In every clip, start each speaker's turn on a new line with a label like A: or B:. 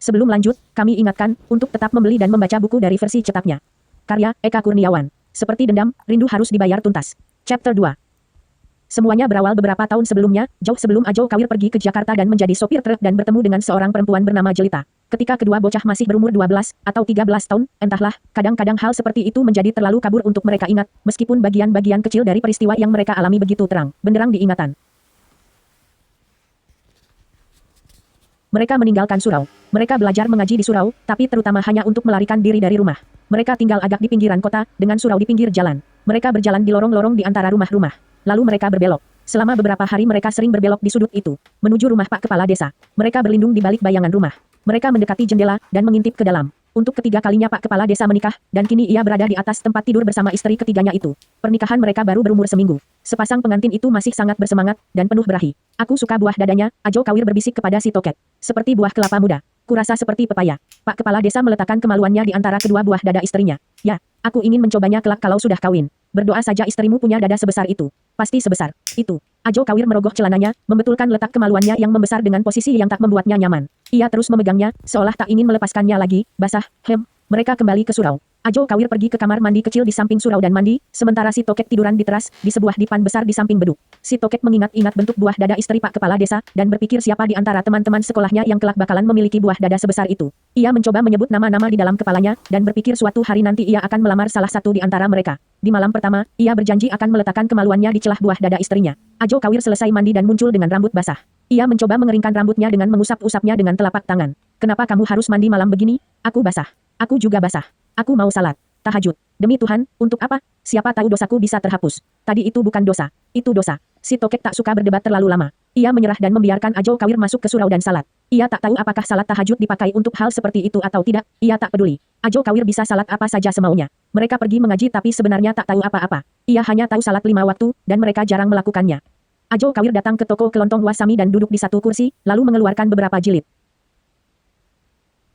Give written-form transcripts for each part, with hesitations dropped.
A: Sebelum lanjut, kami ingatkan untuk tetap membeli dan membaca buku dari versi cetaknya. Karya Eka Kurniawan. Seperti dendam, rindu harus dibayar tuntas. Chapter 2. Semuanya berawal beberapa tahun sebelumnya, jauh sebelum Ajo Kawir pergi ke Jakarta dan menjadi sopir truk dan bertemu dengan seorang perempuan bernama Jelita. Ketika kedua bocah masih berumur 12 atau 13 tahun, entahlah, kadang-kadang hal seperti itu menjadi terlalu kabur untuk mereka ingat, meskipun bagian-bagian kecil dari peristiwa yang mereka alami begitu terang, benderang diingatan. Mereka meninggalkan surau. Mereka belajar mengaji di surau, tapi terutama hanya untuk melarikan diri dari rumah. Mereka tinggal agak di pinggiran kota, dengan surau di pinggir jalan. Mereka berjalan di lorong-lorong di antara rumah-rumah. Lalu mereka berbelok. Selama beberapa hari mereka sering berbelok di sudut itu, menuju rumah Pak Kepala Desa. Mereka berlindung di balik bayangan rumah. Mereka mendekati jendela, dan mengintip ke dalam. Untuk ketiga kalinya Pak Kepala Desa menikah, dan kini ia berada di atas tempat tidur bersama istri ketiganya itu. Pernikahan mereka baru berumur seminggu. Sepasang pengantin itu masih sangat bersemangat, dan penuh berahi. Aku suka buah dadanya, Ajo Kawir berbisik kepada si Toket. Seperti buah kelapa muda. Kurasa seperti pepaya. Pak Kepala Desa meletakkan kemaluannya di antara kedua buah dada istrinya. Ya, aku ingin mencobanya kelak kalau sudah kawin. Berdoa saja istrimu punya dada sebesar itu. Pasti sebesar itu. Ajo Kawir merogoh celananya, membetulkan letak kemaluannya yang membesar dengan posisi yang tak membuatnya nyaman. Ia terus memegangnya, seolah tak ingin melepaskannya lagi. Basah, mereka kembali ke surau. Ajo Kawir pergi ke kamar mandi kecil di samping surau dan mandi, sementara si Toket tiduran di teras, di sebuah dipan besar di samping beduk. Si Toket mengingat-ingat bentuk buah dada istri Pak Kepala Desa, dan berpikir siapa di antara teman-teman sekolahnya yang kelak bakalan memiliki buah dada sebesar itu. Ia mencoba menyebut nama-nama di dalam kepalanya, dan berpikir suatu hari nanti ia akan melamar salah satu di antara mereka. Di malam pertama, ia berjanji akan meletakkan kemaluannya di celah buah dada istrinya. Ajo Kawir selesai mandi dan muncul dengan rambut basah. Ia mencoba mengeringkan rambutnya dengan mengusap-usapnya dengan telapak tangan. Kenapa kamu harus mandi malam begini? Aku basah. Aku juga basah. Aku mau salat. Tahajud. Demi Tuhan, untuk apa? Siapa tahu dosaku bisa terhapus. Tadi itu bukan dosa. Itu dosa. Si Toket tak suka berdebat terlalu lama. Ia menyerah dan membiarkan Ajo Kawir masuk ke surau dan salat. Ia tak tahu apakah salat tahajud dipakai untuk hal seperti itu atau tidak. Ia tak peduli. Ajo Kawir bisa salat apa saja semaunya. Mereka pergi mengaji tapi sebenarnya tak tahu apa-apa. Ia hanya tahu salat 5 waktu, dan mereka jarang melakukannya. Ajo Kawir datang ke toko kelontong Wasami dan duduk di satu kursi, lalu mengeluarkan beberapa jilid.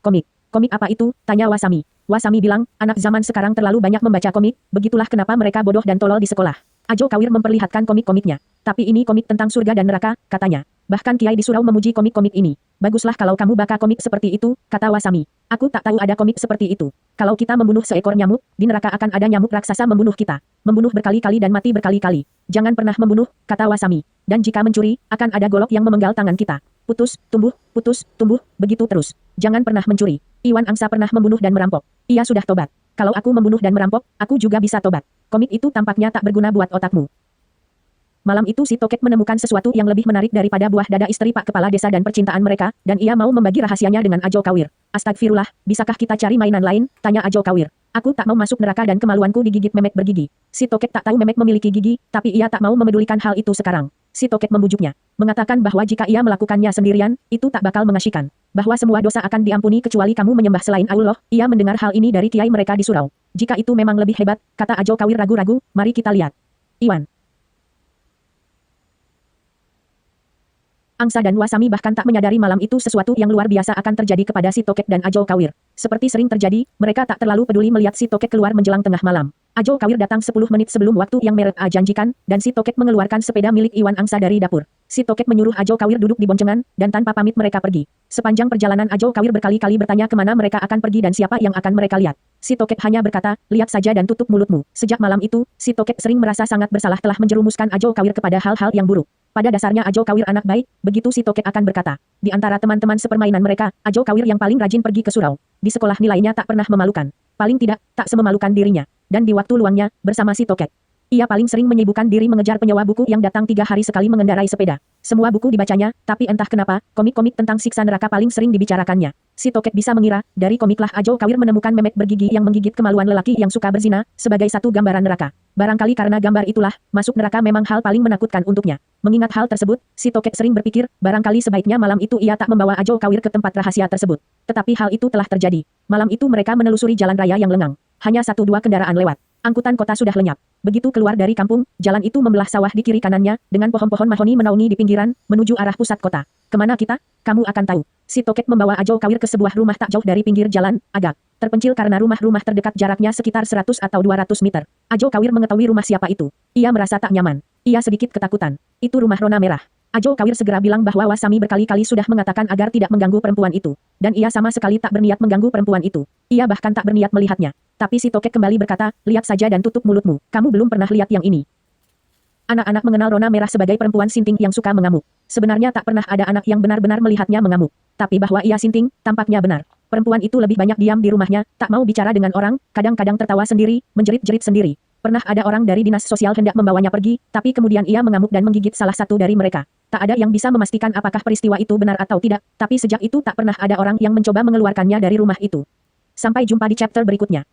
A: Komik. Komik apa itu? Tanya Wasami. Wasami bilang, anak zaman sekarang terlalu banyak membaca komik, begitulah kenapa mereka bodoh dan tolol di sekolah. Ajo Kawir memperlihatkan komik-komiknya. Tapi ini komik tentang surga dan neraka, katanya. Bahkan Kiai di surau memuji komik-komik ini. Baguslah kalau kamu baca komik seperti itu, kata Wasami. Aku tak tahu ada komik seperti itu. Kalau kita membunuh seekor nyamuk, di neraka akan ada nyamuk raksasa membunuh kita. Membunuh berkali-kali dan mati berkali-kali. Jangan pernah membunuh, kata Wasami. Dan jika mencuri, akan ada golok yang memenggal tangan kita. Putus, tumbuh, begitu terus. Jangan pernah mencuri. Iwan Angsa pernah membunuh dan merampok. Ia sudah tobat. Kalau aku membunuh dan merampok, aku juga bisa tobat. Komik itu tampaknya tak berguna buat otakmu. Malam itu si Toket menemukan sesuatu yang lebih menarik daripada buah dada istri Pak Kepala Desa dan percintaan mereka, dan ia mau membagi rahasianya dengan Ajo Kawir. Astagfirullah, bisakah kita cari mainan lain? Tanya Ajo Kawir. Aku tak mau masuk neraka dan kemaluanku digigit memek bergigi. Si Toket tak tahu memek memiliki gigi, tapi ia tak mau memedulikan hal itu sekarang. Si Toket membujuknya, mengatakan bahwa jika ia melakukannya sendirian, itu tak bakal mengasyikkan. Bahwa semua dosa akan diampuni kecuali kamu menyembah selain Allah. Ia mendengar hal ini dari kiai mereka di surau. Jika itu memang lebih hebat, kata Ajo Kawir ragu-ragu, mari kita lihat. Iwan Angsa dan Wasami bahkan tak menyadari malam itu sesuatu yang luar biasa akan terjadi kepada si Toket dan Ajo Kawir. Seperti sering terjadi, mereka tak terlalu peduli melihat si Toket keluar menjelang tengah malam. Ajo Kawir datang 10 menit sebelum waktu yang mereka janjikan, dan si Toket mengeluarkan sepeda milik Iwan Angsa dari dapur. Si Toket menyuruh Ajo Kawir duduk di boncengan, dan tanpa pamit mereka pergi. Sepanjang perjalanan Ajo Kawir berkali-kali bertanya kemana mereka akan pergi dan siapa yang akan mereka lihat. Si Toket hanya berkata, lihat saja dan tutup mulutmu. Sejak malam itu, si Toket sering merasa sangat bersalah telah menjerumuskan Ajo Kawir kepada hal-hal yang buruk. Pada dasarnya Ajo Kawir anak baik, begitu si Toket akan berkata. Di antara teman-teman sepermainan mereka, Ajo Kawir yang paling rajin pergi ke surau. Di sekolah nilainya tak pernah memalukan. Paling tidak, tak sememalukan dirinya. Dan di waktu luangnya, bersama si Toket, ia paling sering menyibukkan diri mengejar penyewa buku yang datang 3 hari sekali mengendarai sepeda. Semua buku dibacanya, tapi entah kenapa, komik-komik tentang siksa neraka paling sering dibicarakannya. Si Toket bisa mengira, dari komiklah Ajo Kawir menemukan memek bergigi yang menggigit kemaluan lelaki yang suka berzina, sebagai satu gambaran neraka. Barangkali karena gambar itulah, masuk neraka memang hal paling menakutkan untuknya. Mengingat hal tersebut, si Toket sering berpikir, barangkali sebaiknya malam itu ia tak membawa Ajo Kawir ke tempat rahasia tersebut. Tetapi hal itu telah terjadi. Malam itu mereka menelusuri jalan raya yang lengang. Hanya 1-2 kendaraan lewat. Angkutan kota sudah lenyap. Begitu keluar dari kampung, jalan itu membelah sawah di kiri kanannya, dengan pohon-pohon mahoni menaungi di pinggiran, menuju arah pusat kota. Kemana kita? Kamu akan tahu. Si Toket membawa Ajo Kawir ke sebuah rumah tak jauh dari pinggir jalan, agak terpencil karena rumah-rumah terdekat jaraknya sekitar 100 atau 200 meter. Ajo Kawir mengetahui rumah siapa itu. Ia merasa tak nyaman. Ia sedikit ketakutan. Itu rumah Rona Merah. Ajo Kawir segera bilang bahwa Wasami berkali-kali sudah mengatakan agar tidak mengganggu perempuan itu. Dan ia sama sekali tak berniat mengganggu perempuan itu. Ia bahkan tak berniat melihatnya. Tapi si tokek kembali berkata, lihat saja dan tutup mulutmu. Kamu belum pernah lihat yang ini. Anak-anak mengenal Rona Merah sebagai perempuan sinting yang suka mengamuk. Sebenarnya tak pernah ada anak yang benar-benar melihatnya mengamuk. Tapi bahwa ia sinting, tampaknya benar. Perempuan itu lebih banyak diam di rumahnya, tak mau bicara dengan orang, kadang-kadang tertawa sendiri, menjerit-jerit sendiri. Pernah ada orang dari dinas sosial hendak membawanya pergi, tapi kemudian ia mengamuk dan menggigit salah satu dari mereka. Tak ada yang bisa memastikan apakah peristiwa itu benar atau tidak, tapi sejak itu tak pernah ada orang yang mencoba mengeluarkannya dari rumah itu. Sampai jumpa di chapter berikutnya.